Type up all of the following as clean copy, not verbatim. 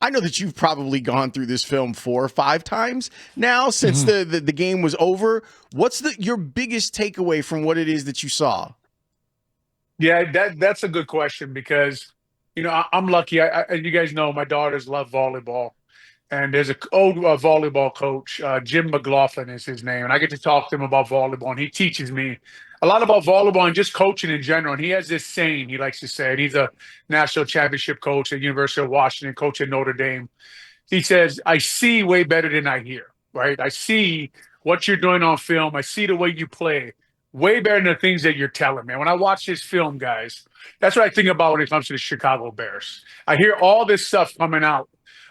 I know that you've probably gone through this film 4 or 5 times now since the game was over. What's your biggest takeaway from what it is that you saw? Yeah, that's a good question because I'm lucky. You guys know my daughters love volleyball, and there's a old volleyball coach, Jim McLaughlin is his name, and I get to talk to him about volleyball, and he teaches me a lot about volleyball and just coaching in general. And he has this saying he likes to say, and he's a national championship coach at University of Washington, coach at Notre Dame. He says, "I see way better than I hear." Right? I see what you're doing on film. I see the way you play way better than the things that you're telling me. When I watch this film, guys, that's what I think about when it comes to the Chicago Bears. I hear all this stuff coming out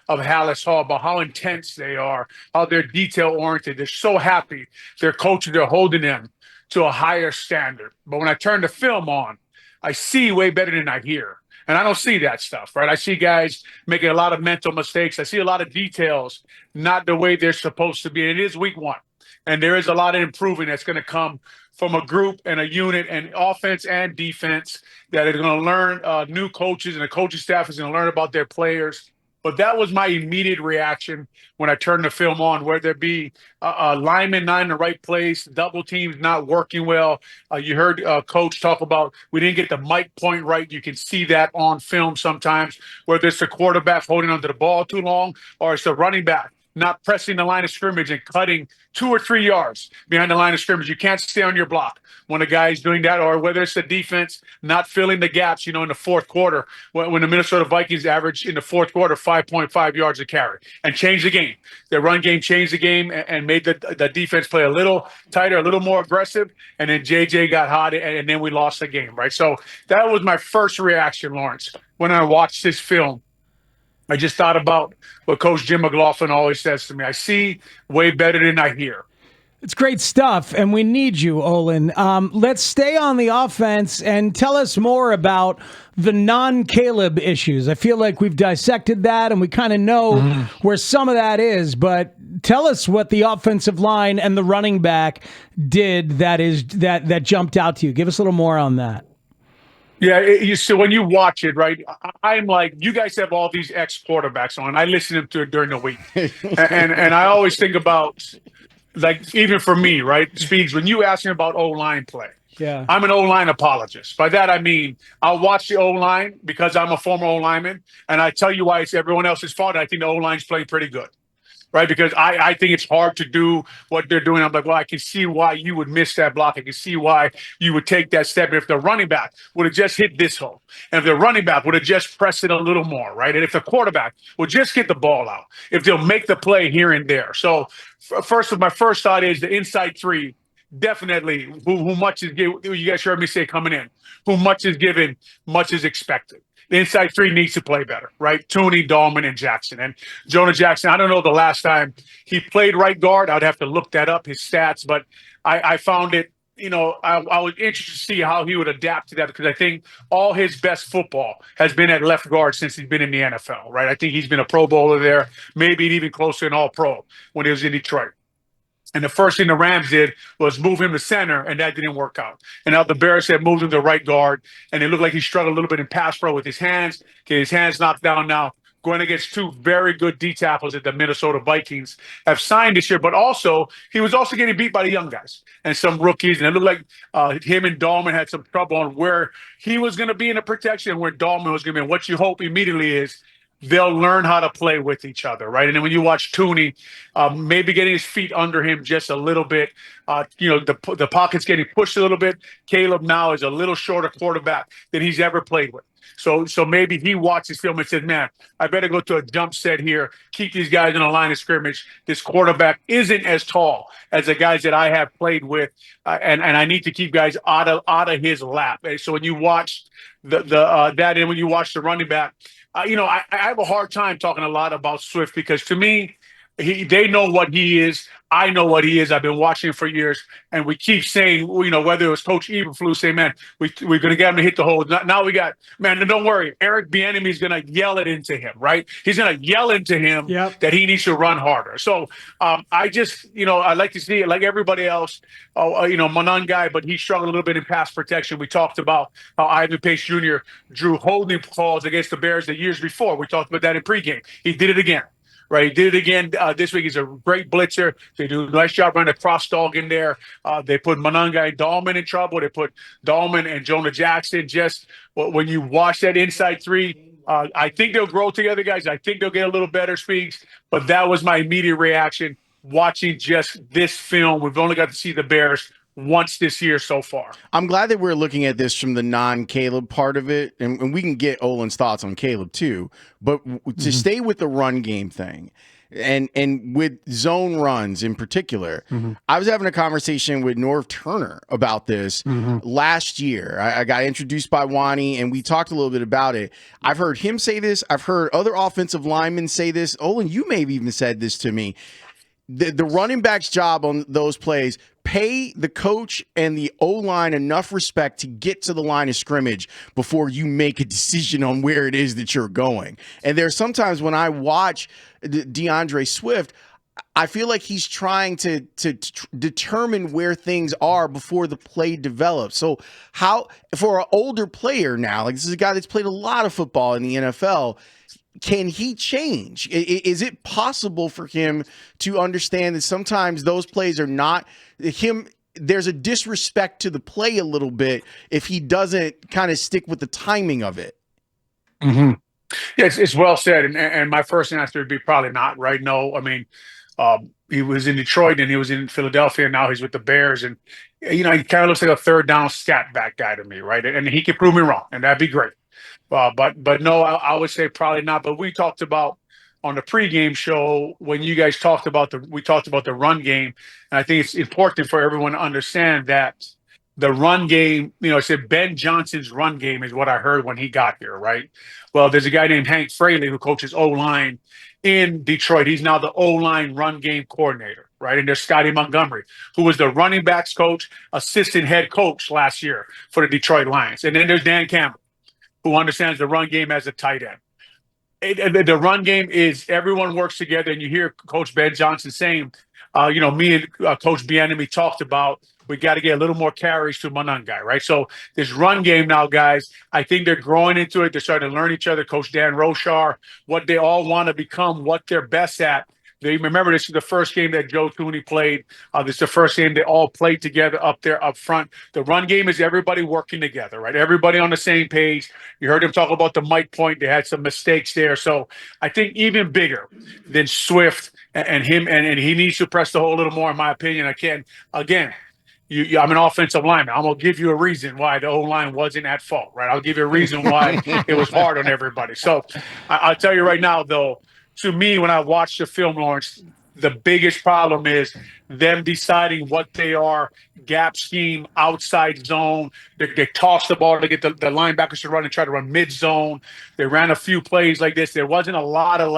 of Haugh about how intense they are, how they're detail oriented. They're so happy their coaches are holding them to a higher standard. But when I turn the film on, I see way better than I hear. And I don't see that stuff, right? I see guys making a lot of mental mistakes. I see a lot of details not the way they're supposed to be. And it is week one. And there is a lot of improving that's going to come from a group and a unit and offense and defense that are going to learn new coaches, and the coaching staff is going to learn about their players. But that was my immediate reaction when I turned the film on, where there be a lineman not in the right place, double teams not working well. You heard Coach talk about we didn't get the mic point right. You can see that on film sometimes, whether it's the quarterback holding onto the ball too long or it's the running back not pressing the line of scrimmage and cutting 2 or 3 yards behind the line of scrimmage. You can't stay on your block when a guy is doing that, or whether it's the defense not filling the gaps, in the fourth quarter, when the Minnesota Vikings average in the fourth quarter 5.5 yards a carry and changed the game. Their run game changed the game and made the defense play a little tighter, a little more aggressive, and then JJ got hot, and then we lost the game, right? So that was my first reaction, Lawrence, when I watched this film. I just thought about what Coach Jim McLaughlin always says to me. I see way better than I hear. It's great stuff, and we need you, Olin. Let's stay on the offense and tell us more about the non-Caleb issues. I feel like we've dissected that, and we kind of know where some of that is, but tell us what the offensive line and the running back did that jumped out to you. Give us a little more on that. Yeah, so when you watch it, right, I'm like, you guys have all these ex-quarterbacks on. I listen to them during the week. And I always think about, like, even for me, right, Speeds, when you ask me about O-line play, Yeah. I'm an O-line apologist. By that, I mean, I'll watch the O-line because I'm a former O-lineman, and I tell you why it's everyone else's fault. I think the O-line's playing pretty good. Right, because I think it's hard to do what they're doing. I'm like, well, I can see why you would miss that block. I can see why you would take that step. If the running back would have just hit this hole, and if the running back would have just pressed it a little more, right, and if the quarterback would just get the ball out, if they'll make the play here and there. So, my first thought is the inside three. Definitely, who much is given. You guys heard me say coming in, who much is given, much is expected. The inside three needs to play better, right? Tooney, Dahlman, and Jackson. And Jonah Jackson, I don't know the last time he played right guard. I'd have to look that up, his stats, but I found it, I was interested to see how he would adapt to that, because I think all his best football has been at left guard since he's been in the NFL, right? I think he's been a Pro Bowler there, maybe even closer to an All-Pro when he was in Detroit. And the first thing the Rams did was move him to center, and that didn't work out. And now the Bears had moved him to right guard, and it looked like he struggled a little bit in pass pro with his hands. Get his hands knocked down now. Going against two very good D tackles that the Minnesota Vikings have signed this year, but also he was also getting beat by the young guys and some rookies. And it looked like him and Dahlman had some trouble on where he was going to be in the protection and where Dahlman was going to be. And what you hope immediately is they'll learn how to play with each other, right? And then when you watch Tooney, maybe getting his feet under him just a little bit, the pocket's getting pushed a little bit. Caleb now is a little shorter quarterback than he's ever played with. So maybe he watches film and says, man, I better go to a jump set here, keep these guys in a line of scrimmage. This quarterback isn't as tall as the guys that I have played with, and I need to keep guys out of his lap. And so when you watch that, and when you watch the running back, I have a hard time talking a lot about Swift, because to me, They know what he is. I know what he is. I've been watching him for years, and we keep saying, whether it was Coach Eberflus saying, "Man, we're going to get him to hit the hole." Now we got, man. Don't worry, Eric Bieniemy is going to yell it into him, right? He's going to yell into him that he needs to run harder. So I just, I like to see it like everybody else. Manan guy, but he struggled a little bit in pass protection. We talked about how Ivan Pace Jr. drew holding calls against the Bears the years before. We talked about that in pregame. He did it again. Right, he did it again this week. He's a great blitzer. They do a nice job running a cross dog in there. They put Monanga and Dahlman in trouble. They put Dahlman and Jonah Jackson. Just when you watch that inside three, I think they'll grow together, guys. I think they'll get a little better, Speaks. But that was my immediate reaction watching just this film. We've only got to see the Bears once this year so far. I'm glad that we're looking at this from the non-Caleb part of it, and we can get Olin's thoughts on Caleb too, but to stay with the run game thing and with zone runs in particular, I was having a conversation with Norv Turner about this last year. I got introduced by Wani, and we talked a little bit about it. I've heard him say this. I've heard other offensive linemen say this. Olin, you may have even said this to me. The running back's job on those plays, pay the coach and the O-line enough respect to get to the line of scrimmage before you make a decision on where it is that you're going. And there's sometimes when I watch DeAndre Swift, I feel like he's trying to determine where things are before the play develops. So how, for an older player now, like this is a guy that's played a lot of football in the NFL, can he change? Is it possible for him to understand that sometimes those plays are not him? There's a disrespect to the play a little bit if he doesn't kind of stick with the timing of it. Yeah, it's well said. And my first answer would be probably not, right? No, I mean, he was in Detroit and he was in Philadelphia, and now he's with the Bears. And, he kind of looks like a third down scat back guy to me, right? And he could prove me wrong, and that'd be great. But no, I would say probably not. But we talked about on the pregame show when you guys talked about the run game, and I think it's important for everyone to understand that the run game. I said Ben Johnson's run game is what I heard when he got here, right? Well, there's a guy named Hank Fraley who coaches O-line in Detroit. He's now the O-line run game coordinator, right? And there's Scotty Montgomery, who was the running backs coach, assistant head coach last year for the Detroit Lions, and then there's Dan Campbell, who understands the run game as a tight end. The run game is everyone works together, and you hear Coach Ben Johnson saying, me and Coach Bieniemy talked about we got to get a little more carries to Monangai, right? So this run game now, guys, I think they're growing into it. They're starting to learn each other. Coach Dan Roshar, what they all want to become, what they're best at. They remember this is the first game that Joe Thuney played. This is the first game they all played together up there up front. The run game is everybody working together, right? Everybody on the same page. You heard him talk about the Mike point. They had some mistakes there. So I think even bigger than Swift and him, and he needs to press the hole a little more, in my opinion. Again, I'm an offensive lineman. I'm going to give you a reason why the O-line wasn't at fault, right? I'll give you a reason why it was hard on everybody. So I'll tell you right now, though, to me, when I watch the film, Lawrence, the biggest problem is them deciding what they are, gap scheme, outside zone. They toss the ball to get the linebackers to run and try to run mid-zone. They ran a few plays like this. There wasn't a lot of,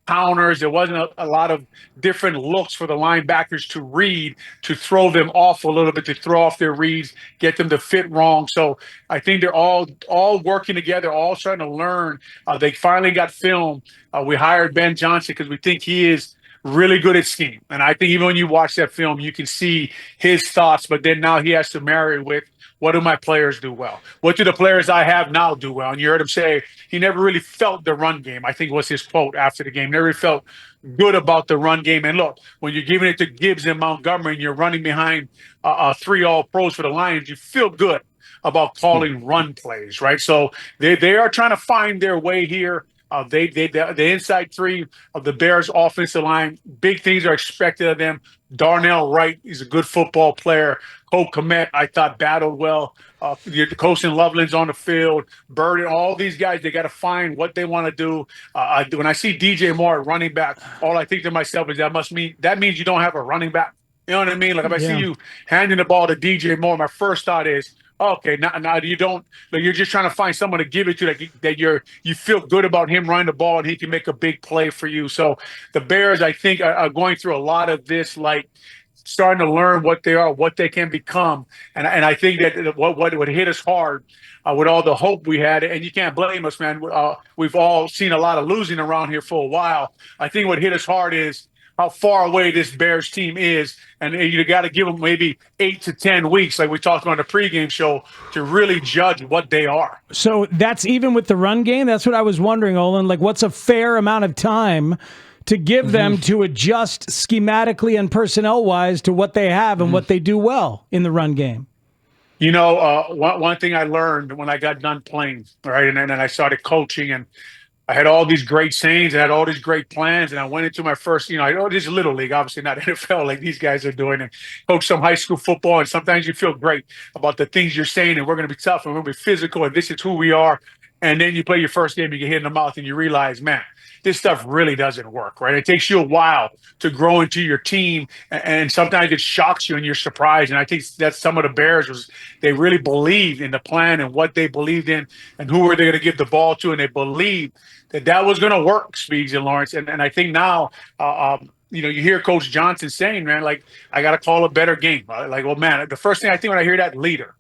counters. There wasn't a lot of different looks for the linebackers to read, to throw them off a little bit, to throw off their reads, get them to fit wrong. So I think they're all working together, all starting to learn. They finally got film. We hired Ben Johnson because we think he is really good at scheme. And I think even when you watch that film, you can see his thoughts, but then now he has to marry it with, what do my players do well? What do the players I have now do well? And you heard him say he never really felt the run game, I think was his quote after the game. Never really felt good about the run game. And look, when you're giving it to Gibbs and Montgomery and you're running behind 3 All-Pros for the Lions, you feel good about calling run plays, right? So they are trying to find their way here. The inside three of the Bears offensive line, big things are expected of them. Darnell Wright is a good football player. Cole Kmet, I thought, battled well. Colson Loveland's on the field. Bird and all these guys, they got to find what they want to do. When I see DJ Moore at running back, all I think to myself is that means you don't have a running back. You know what I mean? Like if I see you handing the ball to DJ Moore, my first thought is, Okay, now you don't. Like, you're just trying to find someone to give it to that you feel good about him running the ball and he can make a big play for you. So the Bears, I think, are going through a lot of this, like starting to learn what they are, what they can become, and I think that what would hit us hard with all the hope we had, and you can't blame us, man. We've all seen a lot of losing around here for a while. I think what hit us hard is how far away this Bears team is, and you got to give them maybe 8 to 10 weeks, like we talked about on the pregame show, to really judge what they are. So that's even with the run game? That's what I was wondering, Olin. Like, what's a fair amount of time to give them to adjust schematically and personnel-wise to what they have and what they do well in the run game? You know, one thing I learned when I got done playing, right, and then I started coaching, and I had all these great sayings, I had all these great plans, and I went into my first, I know this is Little League, obviously not NFL like these guys are doing, and coach some high school football, and sometimes you feel great about the things you're saying, and we're going to be tough, and we're going to be physical, and this is who we are. And then you play your first game, you get hit in the mouth, and you realize, man, this stuff really doesn't work, right? It takes you a while to grow into your team, and sometimes it shocks you and you're surprised. And I think that's some of the Bears they really believed in the plan and what they believed in and who were they going to give the ball to, and they believed that was going to work, Speeds and Lawrence. And I think now, you hear Coach Johnson saying, man, like, I got to call a better game. Like, well, man, the first thing I think when I hear that, leader.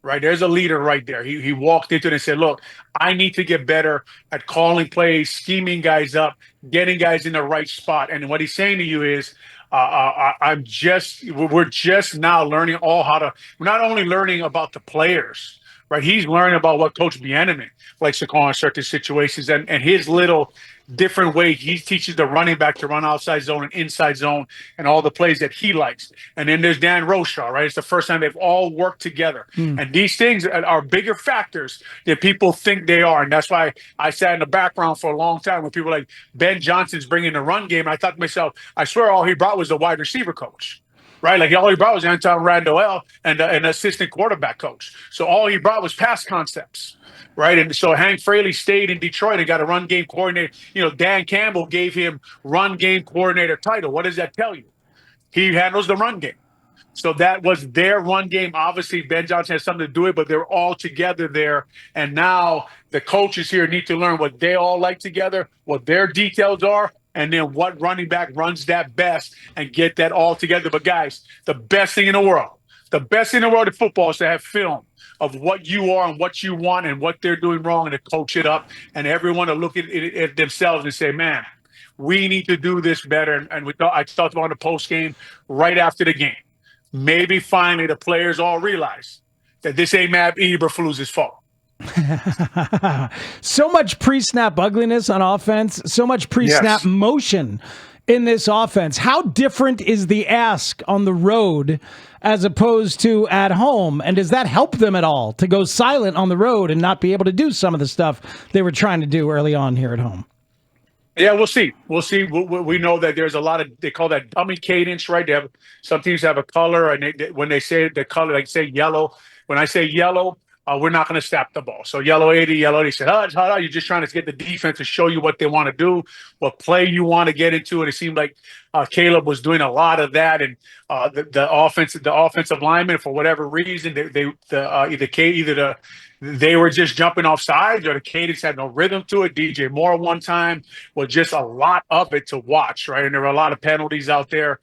Right, there's a leader right there. He walked into it and said, look, I need to get better at calling plays, scheming guys up, getting guys in the right spot. And what he's saying to you is, we're just now learning we're not only learning about the players, right? He's learning about what Coach Bieniemy likes to call in certain situations, and his little different way he teaches the running back to run outside zone and inside zone and all the plays that he likes. And then there's Dan Roshaw, right? It's the first time they've all worked together. And these things are bigger factors than people think they are. And that's why I sat in the background for a long time when people like Ben Johnson's bringing the run game. And I thought to myself, I swear all he brought was the wide receiver coach. Right, like all he brought was Anton Randall and an assistant quarterback coach. So all he brought was pass concepts, right? And so Hank Fraley stayed in Detroit and got a run game coordinator. Dan Campbell gave him run game coordinator title. What does that tell you? He handles the run game. So that was their run game. Obviously, Ben Johnson has something to do it, but they're all together there. And now the coaches here need to learn what they all like together, what their details are, and then what running back runs that best and get that all together. But guys, the best thing in the world in football is to have film of what you are and what you want and what they're doing wrong and to coach it up, and everyone to look at themselves and say, man, we need to do this better. And I talked about in the post game right after the game. Maybe finally the players all realize that this ain't Matt Eberflus's fault. So much pre-snap ugliness on offense, so much pre-snap motion in this offense. How different is the ask on the road as opposed to at home? And does that help them at all to go silent on the road and not be able to do some of the stuff they were trying to do early on here at home? Yeah, we'll see. We know that there's a lot of, they call that dummy cadence, right? Some teams have a color, and when they say the color, like say yellow. When I say yellow, we're not going to snap the ball. So yellow 80, yellow 80. Said, you're just trying to get the defense to show you what they want to do, what play you want to get into. And it seemed like Caleb was doing a lot of that. And the offensive linemen, for whatever reason, they were just jumping off sides, or the cadence had no rhythm to it. DJ Moore one time was just a lot of it to watch, right? And there were a lot of penalties out there.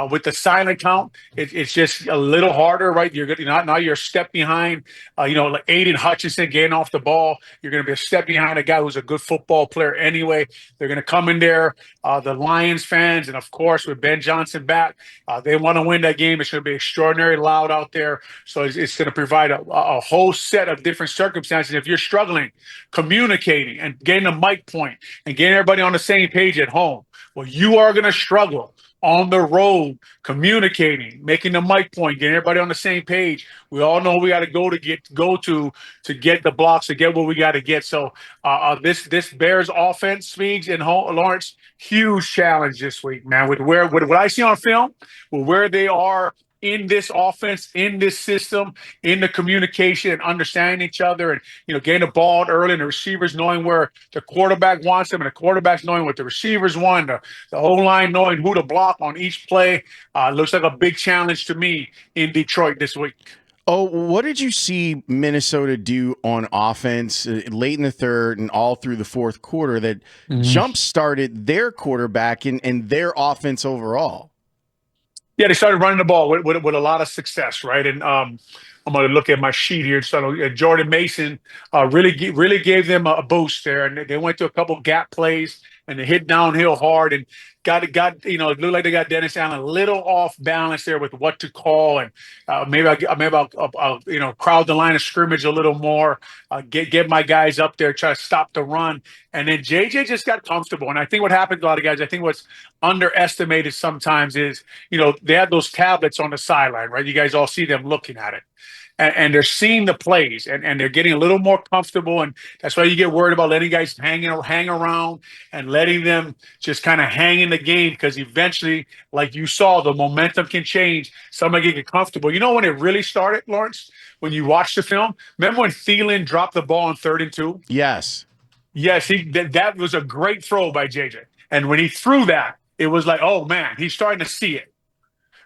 With the silent count, it's just a little harder, right? Now you're a step behind, like Aiden Hutchinson getting off the ball. You're going to be a step behind a guy who's a good football player anyway. They're going to come in there, the Lions fans, and of course with Ben Johnson back, they want to win that game. It's going to be extraordinarily loud out there. So it's going to provide a whole set of different circumstances. If you're struggling communicating and getting a mic point and getting everybody on the same page at home, well, you are going to struggle on the road, communicating, making the mic point, getting everybody on the same page. We all know we got to go to get the blocks, to get what we got to get. So this Bears offense, Speaks and Lawrence, huge challenge this week, man. With what I see on film, with where they are in this offense, in this system, in the communication and understanding each other, and getting the ball early, and the receivers knowing where the quarterback wants them, and the quarterbacks knowing what the receivers want, the O-line knowing who to block on each play. Looks like a big challenge to me in Detroit this week. Oh, what did you see Minnesota do on offense late in the third and all through the fourth quarter that jump-started their quarterback and their offense overall? Yeah, they started running the ball with a lot of success, right? And I'm going to look at my sheet here. So Jordan Mason really gave them a boost there, and they went to a couple gap plays and they hit downhill hard and got it looked like they got Dennis Allen a little off balance there with what to call, and maybe I'll crowd the line of scrimmage a little more, get my guys up there, try to stop the run, and then JJ just got comfortable. And I think what happened to a lot of guys, I think what's underestimated sometimes is they have those tablets on the sideline, right? You guys all see them looking at it. And they're seeing the plays and they're getting a little more comfortable. And that's why you get worried about letting guys hang around and letting them just kind of hang in the game, because eventually, like you saw, the momentum can change. Somebody get comfortable. You know when it really started, Lawrence? When you watch the film? Remember when Thielen dropped the ball on 3rd and 2? Yes. Yes, that was a great throw by JJ. And when he threw that, it was like, oh, man, he's starting to see it.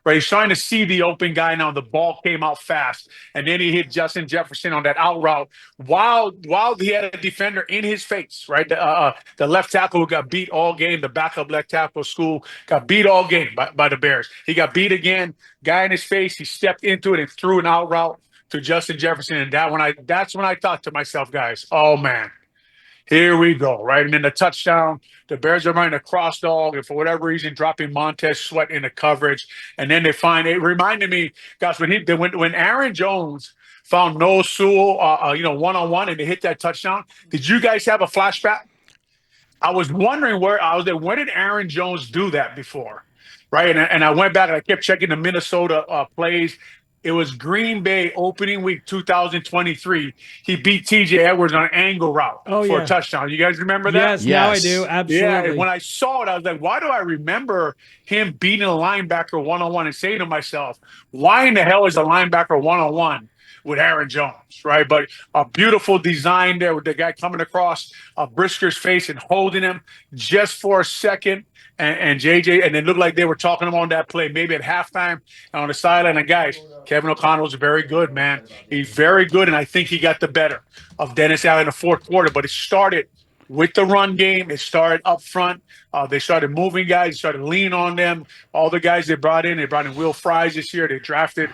Right, he's trying to see the open guy now. The ball came out fast, and then he hit Justin Jefferson on that out route while he had a defender in his face. Right, the left tackle who got beat all game, the backup left tackle school got beat all game by the Bears. He got beat again. Guy in his face. He stepped into it and threw an out route to Justin Jefferson, and that's when I thought to myself, guys, oh man. Here we go, right? And then the touchdown, the Bears are running a cross dog, and for whatever reason, dropping Montez Sweat into coverage. And then it reminded me, guys, when Aaron Jones found Noah Sewell, one-on-one, and they hit that touchdown, did you guys have a flashback? I was wondering where did Aaron Jones do that before? Right? And I went back and I kept checking the Minnesota plays. It was Green Bay opening week 2023. He beat TJ Edwards on an angle route for a touchdown. You guys remember that? Yes, now I do. Absolutely. Yeah, and when I saw it, I was like, why do I remember him beating a linebacker one-on-one and saying to myself, why in the hell is a linebacker one-on-one with Aaron Jones, right? But a beautiful design there with the guy coming across Brisker's face and holding him just for a second. And JJ, and it looked like they were talking about on that play, maybe at halftime on the sideline. And guys, Kevin O'Connell's very good, man. He's very good, and I think he got the better of Dennis Allen in the fourth quarter. But it started with the run game. It started up front. They started moving guys, started leaning on them. All the guys they brought in Will Fries this year. They drafted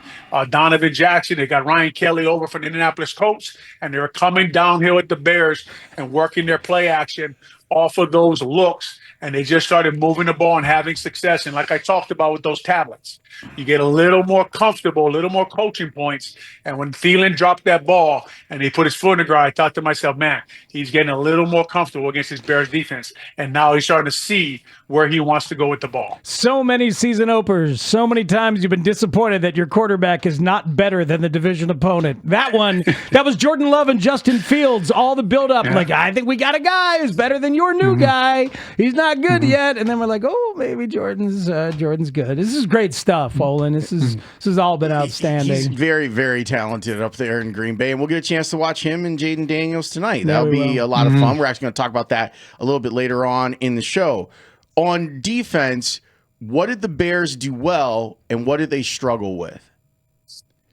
Donovan Jackson. They got Ryan Kelly over from the Indianapolis Colts, and they were coming downhill at the Bears and working their play action off of those looks. And they just started moving the ball and having success. And like I talked about with those tablets, you get a little more comfortable, a little more coaching points. And when Thielen dropped that ball and he put his foot in the ground, I thought to myself, man, he's getting a little more comfortable against his Bears defense. And now he's starting to see where he wants to go with the ball. So many season openers, so many times you've been disappointed that your quarterback is not better than the division opponent. That was Jordan Love and Justin Fields, all the build-up. Yeah. Like, I think we got a guy who's better than your new guy. He's not good yet. And then we're like, oh, maybe Jordan's good. This is great stuff, Olin. This has all been outstanding. He's very, very talented up there in Green Bay, and we'll get a chance to watch him and Jaden Daniels tonight. That'll be a lot of fun. We're actually going to talk about that a little bit later on in the show. On defense, what did the Bears do well, and what did they struggle with?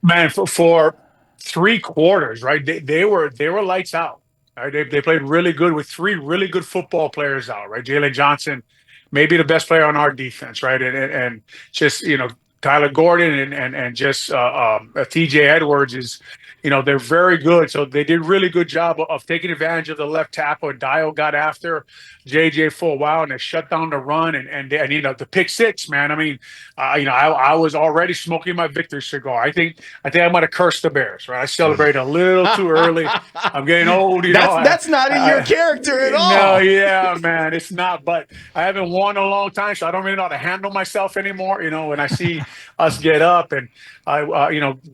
Man, for 3 quarters, right? They were lights out. Right? They played really good with 3 really good football players out, right? Jalen Johnson, maybe the best player on our defense, right? And just, Tyler Gordon and just TJ Edwards is, they're very good. So they did really good job of taking advantage of the left tackle. And Dial got after JJ for a while, and they shut down the run and the pick 6, man. I mean, I was already smoking my victory cigar. I think I might have cursed the Bears, right? I celebrated a little too early. I'm getting old, That's not in your character at all. No, yeah, man, it's not. But I haven't won in a long time, so I don't really know how to handle myself anymore. When I see us get up, and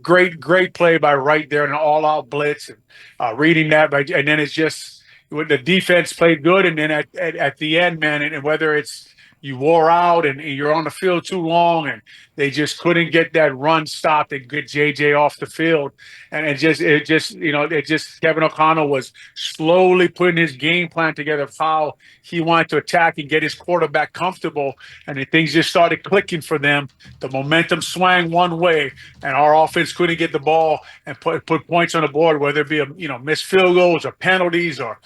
great play by Wright there, an all-out blitz, and reading that, and then it's just when the defense played good, and then at the end, man, and whether it's you wore out and you're on the field too long, and they just couldn't get that run stopped and get JJ off the field. And Kevin O'Connell was slowly putting his game plan together of how he wanted to attack and get his quarterback comfortable. And then things just started clicking for them. The momentum swang one way, and our offense couldn't get the ball and put points on the board, whether it be missed field goals or penalties or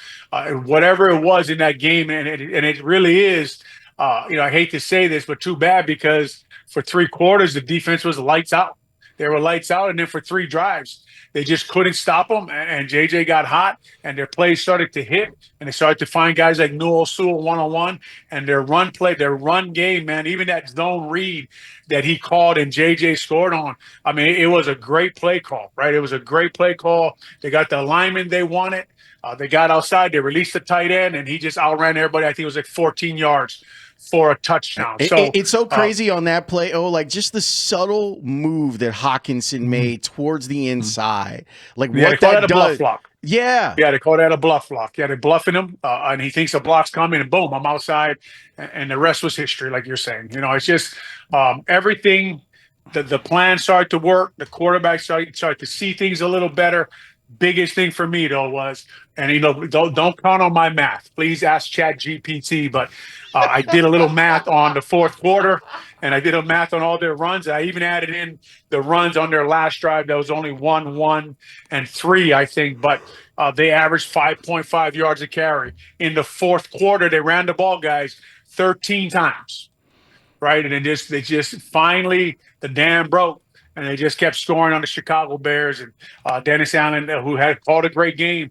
whatever it was in that game. And it really is. I hate to say this, but too bad, because for 3 quarters the defense was lights out. They were lights out, and then for 3 drives, they just couldn't stop them. And JJ got hot, and their plays started to hit, and they started to find guys like Noah Sewell one-on-one, and their run game, man, even that zone read that he called and JJ scored on. I mean, it was a great play call, right? It was a great play call. They got the alignment they wanted. They got outside. They released the tight end, and he just outran everybody. I think it was like 14 yards for a touchdown. So it's so crazy on that play. Like just the subtle move that Hawkinson made towards the inside, like what that does. Bluff block. Yeah, they call that a bluff block. Yeah, they're bluffing him, and he thinks a block's coming, and boom, I'm outside, and the rest was history, like you're saying. It's just everything. The plan started to work. The quarterback started to see things a little better. Biggest thing for me though was, and don't count on my math. Please ask Chat GPT. But I did a little math on the 4th quarter, and I did a math on all their runs. I even added in the runs on their last drive. That was only 1, 1, and 3, I think. But they averaged 5.5 yards a carry in the 4th quarter. They ran the ball, guys, 13 times, right? And they just finally the dam broke. And they just kept scoring on the Chicago Bears, and Dennis Allen, who had called a great game,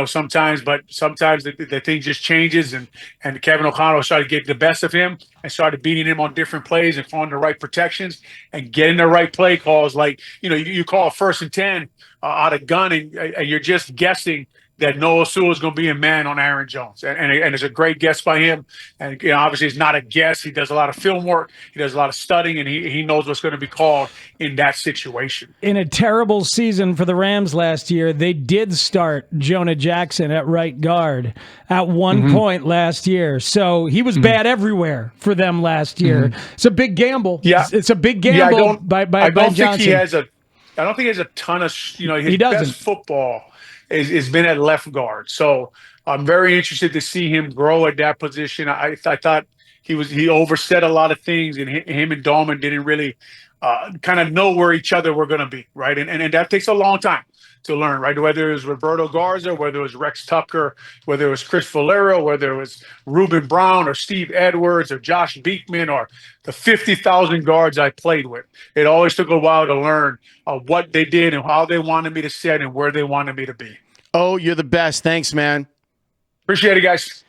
sometimes the thing just changes, and Kevin O'Connell started getting the best of him and started beating him on different plays and finding the right protections and getting the right play calls. Like, you call a 1st and 10 out of gun, and you're just guessing that Noah Sewell is going to be a man on Aaron Jones. And it's a great guess by him. And obviously it's not a guess. He does a lot of film work. He does a lot of studying, and he knows what's going to be called in that situation. In a terrible season for the Rams last year, they did start Jonah Jackson at right guard at one point last year. So he was bad everywhere for them last year. It's a big gamble. Yeah. It's a big gamble by Johnson. I don't think he has a ton of, his best football is been at left guard. So I'm very interested to see him grow at that position. I thought he overset a lot of things, and him and Dahlman didn't really kind of know where each other were going to be, right? And that takes a long time to learn, right? Whether it was Roberto Garza, whether it was Rex Tucker, whether it was Chris Valero, whether it was Reuben Brown or Steve Edwards or Josh Beekman or the 50,000 guards I played with. It always took a while to learn what they did and how they wanted me to set and where they wanted me to be. Oh, you're the best. Thanks, man. Appreciate it, guys.